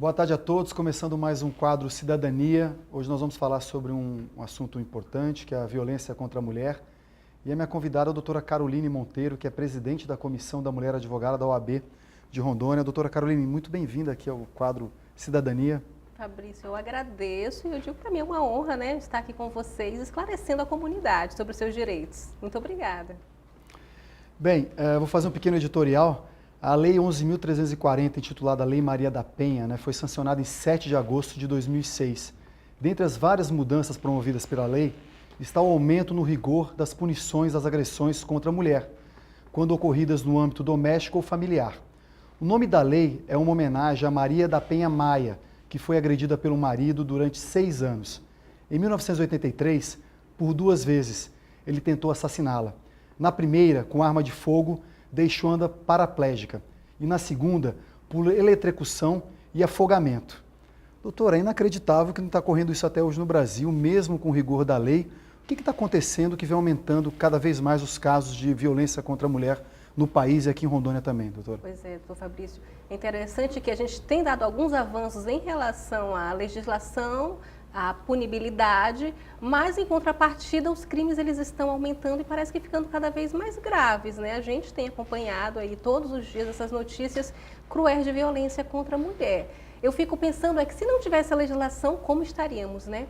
Boa tarde a todos, começando mais um quadro Cidadania. Hoje nós vamos falar sobre um assunto importante, que é a violência contra a mulher. E a minha convidada é a doutora Caroline Monteiro, que é presidente da Comissão da Mulher Advogada da OAB de Rondônia. Doutora Caroline, muito bem-vinda aqui ao quadro Cidadania. Fabrício, eu agradeço e eu digo que para mim é uma honra, né, estar aqui com vocês, esclarecendo a comunidade sobre os seus direitos. Muito obrigada. Bem, vou fazer um pequeno editorial. A Lei 11.340, intitulada Lei Maria da Penha, foi sancionada em 7 de agosto de 2006. Dentre as várias mudanças promovidas pela lei, está o aumento no rigor das punições das agressões contra a mulher, quando ocorridas no âmbito doméstico ou familiar. O nome da lei é uma homenagem a Maria da Penha Maia, que foi agredida pelo marido durante 6 anos. Em 1983, por 2 vezes, ele tentou assassiná-la. Na primeira, com arma de fogo, deixou-a paraplégica. E na segunda, por eletrocução e afogamento. Doutora, é inacreditável que não está ocorrendo isso até hoje no Brasil, mesmo com o rigor da lei. O que está acontecendo que vem aumentando cada vez mais os casos de violência contra a mulher no país e aqui em Rondônia também, doutora? Pois é, doutor Fabrício. É interessante que a gente tem dado alguns avanços em relação à legislação, à punibilidade, mas em contrapartida os crimes eles estão aumentando e parece que ficando cada vez mais graves, né? A gente tem acompanhado aí todos os dias essas notícias cruéis de violência contra a mulher. Eu fico pensando que se não tivesse a legislação, como estaríamos, né?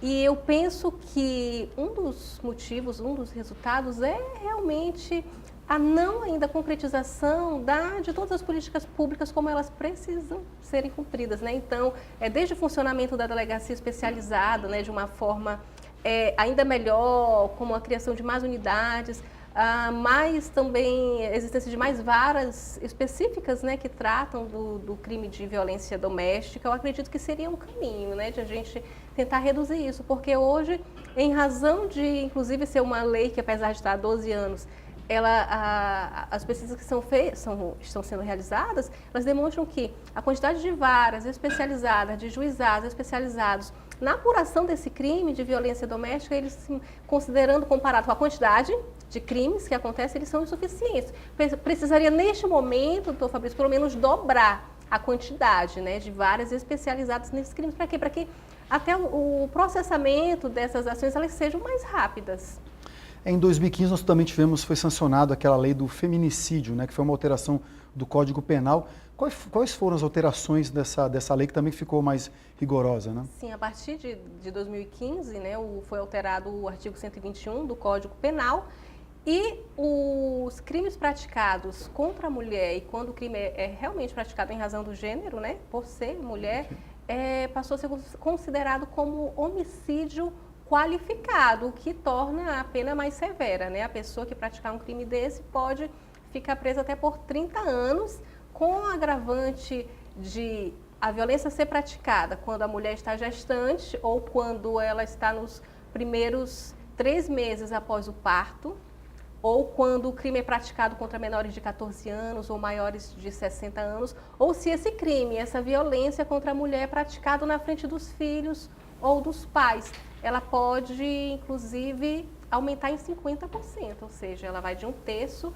E eu penso que um dos motivos, um dos resultados é realmente a não ainda concretização de todas as políticas públicas como elas precisam serem cumpridas, né? Então, desde o funcionamento da delegacia especializada, né, de uma forma ainda melhor, como a criação de mais unidades, mais também a existência de mais varas específicas, né, que tratam do crime de violência doméstica. Eu acredito que seria um caminho, né, de a gente tentar reduzir isso, porque hoje, em razão de, inclusive, ser uma lei que, apesar de estar há 12 anos, as pesquisas que estão sendo realizadas, elas demonstram que a quantidade de varas especializadas, de juizados especializados na apuração desse crime de violência doméstica, eles, considerando, comparado com a quantidade de crimes que acontecem, eles são insuficientes. Precisaria, neste momento, doutor Fabrício, pelo menos dobrar a quantidade, né, de varas especializadas nesses crimes. Para quê? Para que até o processamento dessas ações elas sejam mais rápidas. Em 2015, nós também foi sancionado aquela lei do feminicídio, né, que foi uma alteração do Código Penal. Quais foram as alterações dessa lei que também ficou mais rigorosa, né? Sim, a partir de 2015, né, foi alterado o artigo 121 do Código Penal e os crimes praticados contra a mulher, e quando o crime é realmente praticado em razão do gênero, né, por ser mulher, passou a ser considerado como homicídio qualificado, o que torna a pena mais severa, né? A pessoa que praticar um crime desse pode ficar presa até por 30 anos, com o agravante de a violência ser praticada quando a mulher está gestante ou quando ela está nos primeiros 3 meses após o parto, ou quando o crime é praticado contra menores de 14 anos ou maiores de 60 anos, ou se esse crime, essa violência contra a mulher é praticado na frente dos filhos ou dos pais. Ela pode, inclusive, aumentar em 50%, ou seja, ela vai de 1/3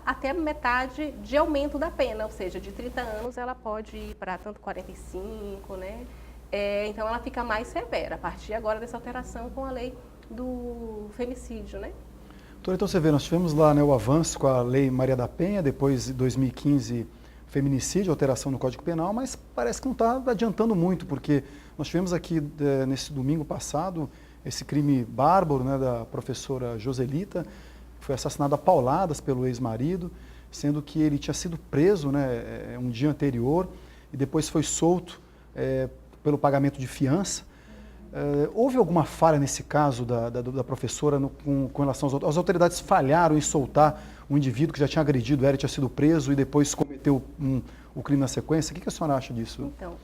até metade de aumento da pena, ou seja, de 30 anos ela pode ir para tanto 45, né? Então ela fica mais severa, a partir agora dessa alteração com a lei do femicídio, né? Então você vê, nós tivemos lá, né, o avanço com a Lei Maria da Penha, depois em 2015 feminicídio, alteração no Código Penal, mas parece que não está adiantando muito, porque nós tivemos aqui nesse domingo passado esse crime bárbaro, né, da professora Joselita, que foi assassinada a pauladas pelo ex-marido, sendo que ele tinha sido preso, né, um dia anterior e depois foi solto pelo pagamento de fiança. Houve alguma falha nesse caso da professora com relação às outras? As autoridades falharam em soltar um indivíduo que já tinha agredido ela, tinha sido preso e depois cometeu o crime na sequência? O que a senhora acha disso? Então,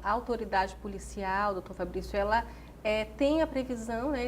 a autoridade policial, doutor Fabrício, ela tem a previsão, né,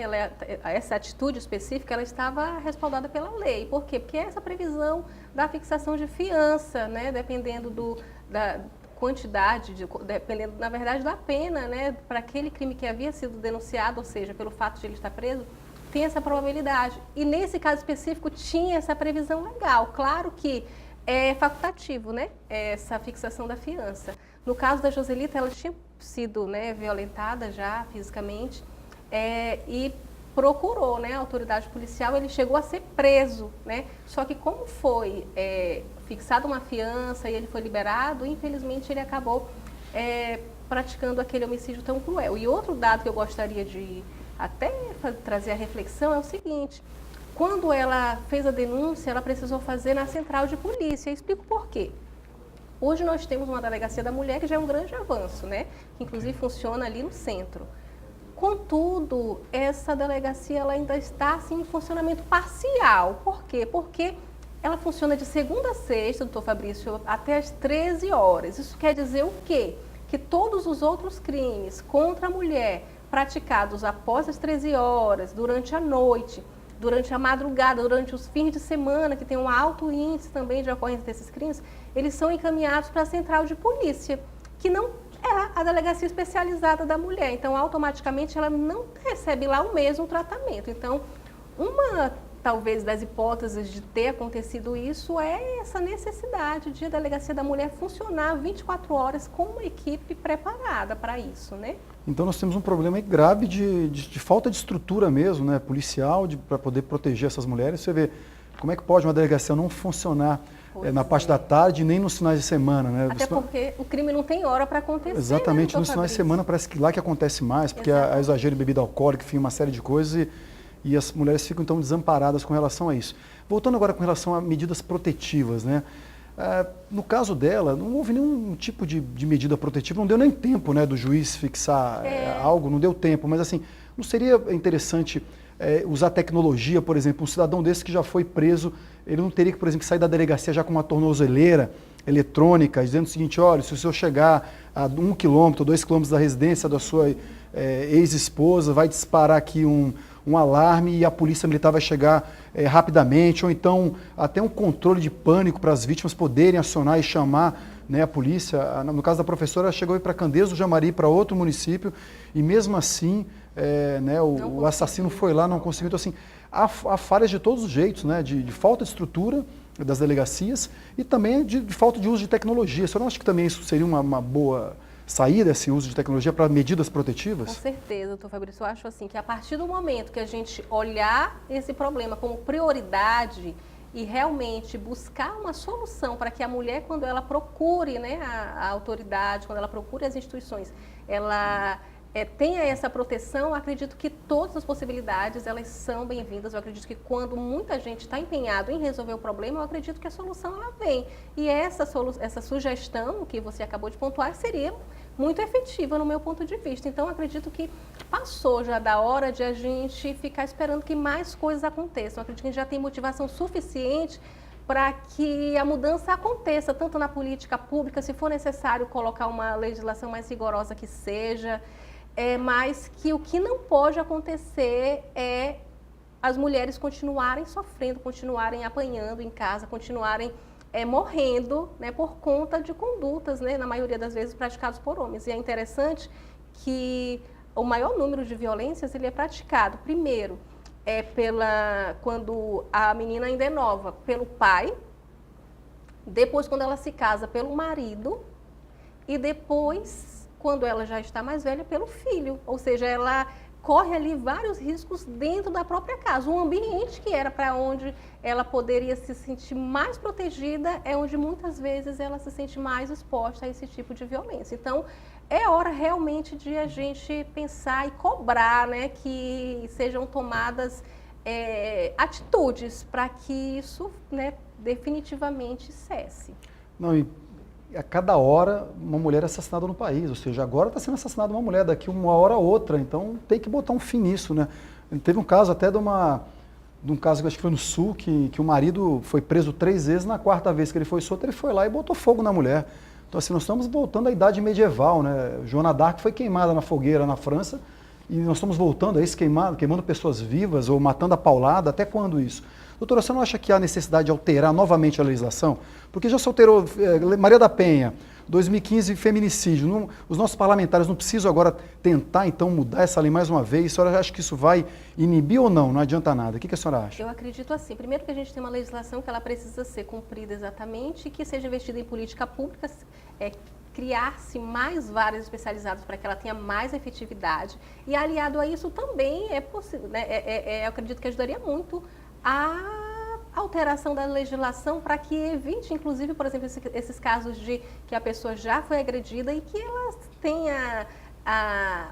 essa atitude específica, ela estava respaldada pela lei. Por quê? Porque essa previsão da fixação de fiança, né, dependendo da quantidade, dependendo, na verdade, da pena, né, para aquele crime que havia sido denunciado, ou seja, pelo fato de ele estar preso, tem essa probabilidade. E nesse caso específico tinha essa previsão legal. Claro que é facultativo, né? Essa fixação da fiança. No caso da Joselita, ela tinha sido, né, violentada já fisicamente e procurou, né, a autoridade policial, ele chegou a ser preso, né? Só que como foi fixada uma fiança e ele foi liberado, infelizmente ele acabou praticando aquele homicídio tão cruel. E outro dado que eu gostaria de até trazer a reflexão é o seguinte: quando ela fez a denúncia, ela precisou fazer na central de polícia. Eu explico por quê. Hoje nós temos uma delegacia da mulher que já é um grande avanço, né? Que inclusive funciona ali no centro. Contudo, essa delegacia ela ainda está assim, em funcionamento parcial. Por quê? Porque ela funciona de segunda a sexta, doutor Fabrício, até às 13 horas. Isso quer dizer o quê? Que todos os outros crimes contra a mulher praticados após as 13 horas, durante a noite, durante a madrugada, durante os fins de semana, que tem um alto índice também de ocorrência desses crimes, eles são encaminhados para a central de polícia, que não é a delegacia especializada da mulher. Então, automaticamente, ela não recebe lá o mesmo tratamento. Então, uma, talvez, das hipóteses de ter acontecido isso é essa necessidade de a delegacia da mulher funcionar 24 horas com uma equipe preparada para isso, né? Então nós temos um problema grave de falta de estrutura mesmo, né, policial, para poder proteger essas mulheres. Você vê como é que pode uma delegacia não funcionar na parte da tarde nem nos finais de semana, né? Até porque o crime não tem hora para acontecer. Exatamente, né, nos finais de semana parece que lá que acontece mais, porque há exagero em bebida alcoólica, enfim, uma série de coisas e as mulheres ficam então desamparadas com relação a isso. Voltando agora com relação a medidas protetivas, né? No caso dela, não houve nenhum tipo de medida protetiva, não deu nem tempo, né, do juiz fixar algo, não deu tempo, mas assim, não seria interessante usar tecnologia, por exemplo, um cidadão desse que já foi preso, ele não teria que, por exemplo, sair da delegacia já com uma tornozeleira eletrônica, dizendo o seguinte: olha, se o senhor chegar a 1 quilômetro, 2 quilômetros da residência da sua ex-esposa, vai disparar aqui um alarme e a polícia militar vai chegar rapidamente, ou então até um controle de pânico para as vítimas poderem acionar e chamar, né, a polícia. No caso da professora, ela chegou para Candeias do Jamari, para outro município, e mesmo assim né, o assassino foi lá, não conseguiu. Então, assim, há falhas de todos os jeitos, né, de falta de estrutura das delegacias e também de falta de uso de tecnologia. Você não acha que também isso seria uma boa sair desse uso de tecnologia para medidas protetivas? Com certeza, doutor Fabrício. Eu acho assim que a partir do momento que a gente olhar esse problema como prioridade e realmente buscar uma solução para que a mulher, quando ela procure, né, a autoridade, quando ela procure as instituições, ela tenha essa proteção, acredito que todas as possibilidades elas são bem-vindas. Eu acredito que quando muita gente está empenhado em resolver o problema, eu acredito que a solução ela vem. E essa sugestão que você acabou de pontuar seria muito efetiva no meu ponto de vista. Então, acredito que passou já da hora de a gente ficar esperando que mais coisas aconteçam. Eu acredito que a gente já tem motivação suficiente para que a mudança aconteça, tanto na política pública, se for necessário colocar uma legislação mais rigorosa que seja, mas que o que não pode acontecer é as mulheres continuarem sofrendo, continuarem apanhando em casa, continuarem morrendo, né, por conta de condutas, né, na maioria das vezes praticadas por homens. E é interessante que o maior número de violências ele é praticado, primeiro, quando a menina ainda é nova, pelo pai, depois quando ela se casa, pelo marido, e depois, quando ela já está mais velha, pelo filho. Ou seja, ela corre ali vários riscos dentro da própria casa. Um ambiente que era para onde ela poderia se sentir mais protegida é onde muitas vezes ela se sente mais exposta a esse tipo de violência. Então, é hora realmente de a gente pensar e cobrar, né, que sejam tomadas atitudes para que isso, né, definitivamente cesse. Não, e a cada hora uma mulher é assassinada no país, ou seja, agora está sendo assassinada uma mulher, daqui uma hora a outra, então tem que botar um fim nisso, né? Teve um caso até de um caso que acho que foi no Sul, que o marido foi preso 3 vezes, na 4ª vez que ele foi solto, ele foi lá e botou fogo na mulher. Então assim, nós estamos voltando à idade medieval, né? Joana d'Arc foi queimada na fogueira na França, e nós estamos voltando a isso, queimando pessoas vivas ou matando a paulada, até quando isso? Doutora, você não acha que há necessidade de alterar novamente a legislação? Porque já se alterou Maria da Penha, 2015, feminicídio. Os nossos parlamentares não precisam agora tentar, então, mudar essa lei mais uma vez? A senhora acha que isso vai inibir ou não? Não adianta nada. O que a senhora acha? Eu acredito assim. Primeiro que a gente tem uma legislação que ela precisa ser cumprida exatamente e que seja investida em política pública, criar-se mais varas especializadas para que ela tenha mais efetividade. E aliado a isso também é possível, né? Eu acredito que ajudaria muito a alteração da legislação para que evite, inclusive, por exemplo, esses casos de que a pessoa já foi agredida e que ela tenha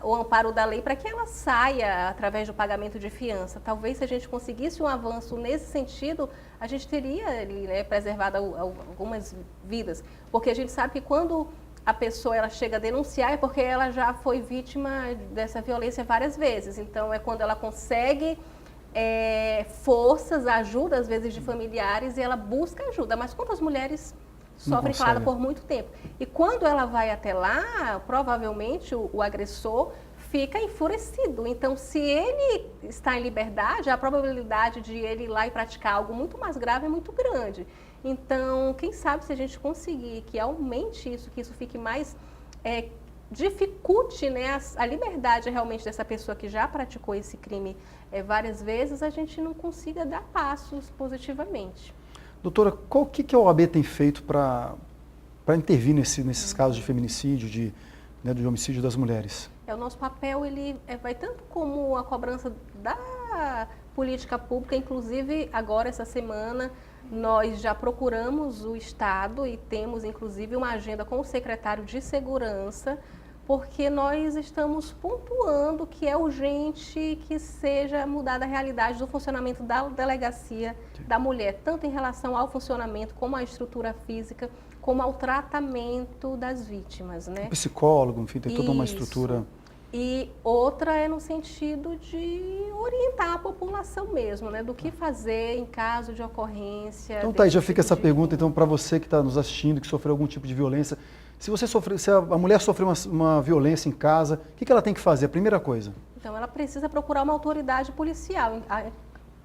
o amparo da lei para que ela saia através do pagamento de fiança. Talvez se a gente conseguisse um avanço nesse sentido, a gente teria ali, né, preservado algumas vidas. Porque a gente sabe que quando a pessoa ela chega a denunciar é porque ela já foi vítima dessa violência várias vezes. Então, é quando ela consegue forças, ajuda, às vezes, de familiares, e ela busca ajuda. Mas quantas mulheres sofrem calada por muito tempo? E quando ela vai até lá, provavelmente o agressor fica enfurecido. Então, se ele está em liberdade, a probabilidade de ele ir lá e praticar algo muito mais grave é muito grande. Então, quem sabe se a gente conseguir que aumente isso, que isso fique mais, dificulte, né, a liberdade realmente dessa pessoa que já praticou esse crime várias vezes, a gente não consiga dar passos positivamente. Doutora, o que a OAB tem feito para intervir nesses casos de feminicídio, de homicídio das mulheres? O nosso papel ele vai tanto como a cobrança da política pública, inclusive agora essa semana nós já procuramos o Estado e temos inclusive uma agenda com o secretário de Segurança, porque nós estamos pontuando que é urgente que seja mudada a realidade do funcionamento da delegacia da mulher, tanto em relação ao funcionamento, como à estrutura física, como ao tratamento das vítimas, né? O psicólogo, enfim, tem toda uma estrutura. E outra é no sentido de orientar a população mesmo, né? Do que fazer em caso de ocorrência. Então tá aí, já fica essa pergunta então para você que está nos assistindo, que sofreu algum tipo de violência. Se a mulher sofreu uma violência em casa, o que ela tem que fazer? A primeira coisa. Então ela precisa procurar uma autoridade policial.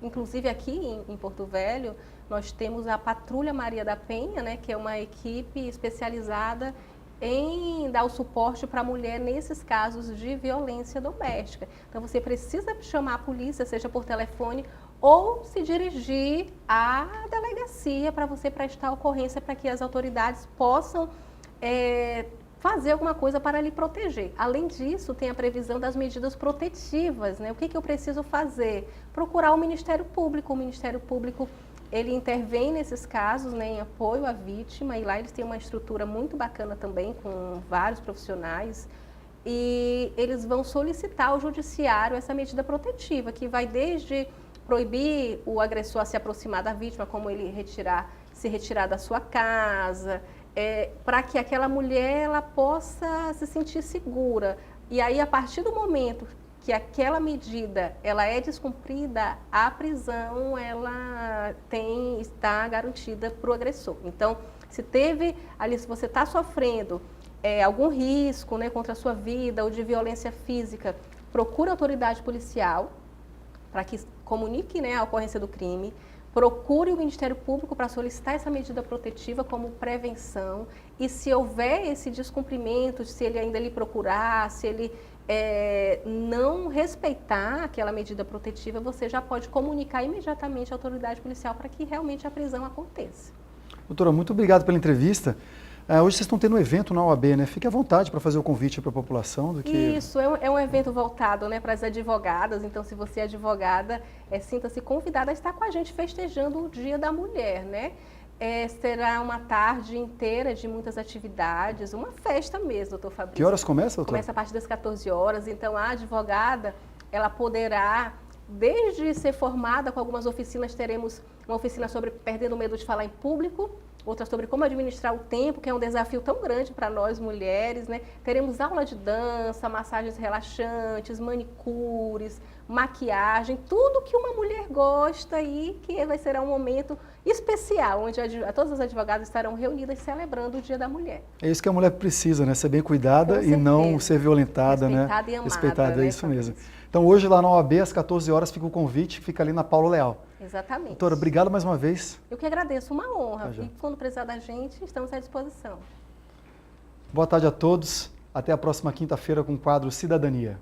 Inclusive aqui em Porto Velho, nós temos a Patrulha Maria da Penha, né? Que é uma equipe especializada em dar o suporte para a mulher nesses casos de violência doméstica. Então, você precisa chamar a polícia, seja por telefone, ou se dirigir à delegacia para você prestar ocorrência para que as autoridades possam fazer alguma coisa para lhe proteger. Além disso, tem a previsão das medidas protetivas, né? O que eu preciso fazer? Procurar o Ministério Público. O Ministério Público ele intervém nesses casos, né, em apoio à vítima, e lá eles têm uma estrutura muito bacana também, com vários profissionais, e eles vão solicitar ao judiciário essa medida protetiva, que vai desde proibir o agressor a se aproximar da vítima, como ele se retirar da sua casa, para que aquela mulher ela possa se sentir segura. E aí, a partir do momento que aquela medida ela é descumprida, a prisão ela está garantida para o agressor. Então, se você está sofrendo algum risco, né, contra a sua vida ou de violência física, procure a autoridade policial para que comunique, né, a ocorrência do crime. Procure o Ministério Público para solicitar essa medida protetiva como prevenção, e se houver esse descumprimento, se ele ainda lhe procurar, se ele não respeitar aquela medida protetiva, você já pode comunicar imediatamente à autoridade policial para que realmente a prisão aconteça. Doutora, muito obrigado pela entrevista. Hoje vocês estão tendo um evento na OAB, né? Fique à vontade para fazer o convite para a população. Isso, é um evento voltado, né, para as advogadas, então se você é advogada, sinta-se convidada a estar com a gente festejando o Dia da Mulher, né? Será uma tarde inteira de muitas atividades, uma festa mesmo, doutor Fabrício. Que horas começa, doutor? Começa a partir das 14 horas, então a advogada, ela poderá, desde ser formada com algumas oficinas, teremos uma oficina sobre perdendo o medo de falar em público, outra sobre como administrar o tempo, que é um desafio tão grande para nós mulheres, né? Teremos aula de dança, massagens relaxantes, manicures, maquiagem, tudo que uma mulher gosta, e que vai ser um momento especial, onde todas as advogadas estarão reunidas celebrando o Dia da Mulher. É isso que a mulher precisa, né? Ser bem cuidada e não ser violentada, né? Respeitada e amada. Respeitada, né? É isso mesmo. Então hoje lá na OAB, às 14 horas, fica o convite, fica ali na Paulo Leal. Exatamente. Doutora, obrigado mais uma vez. Eu que agradeço, uma honra. E quando precisar da gente, estamos à disposição. Boa tarde a todos. Até a próxima quinta-feira com o quadro Cidadania.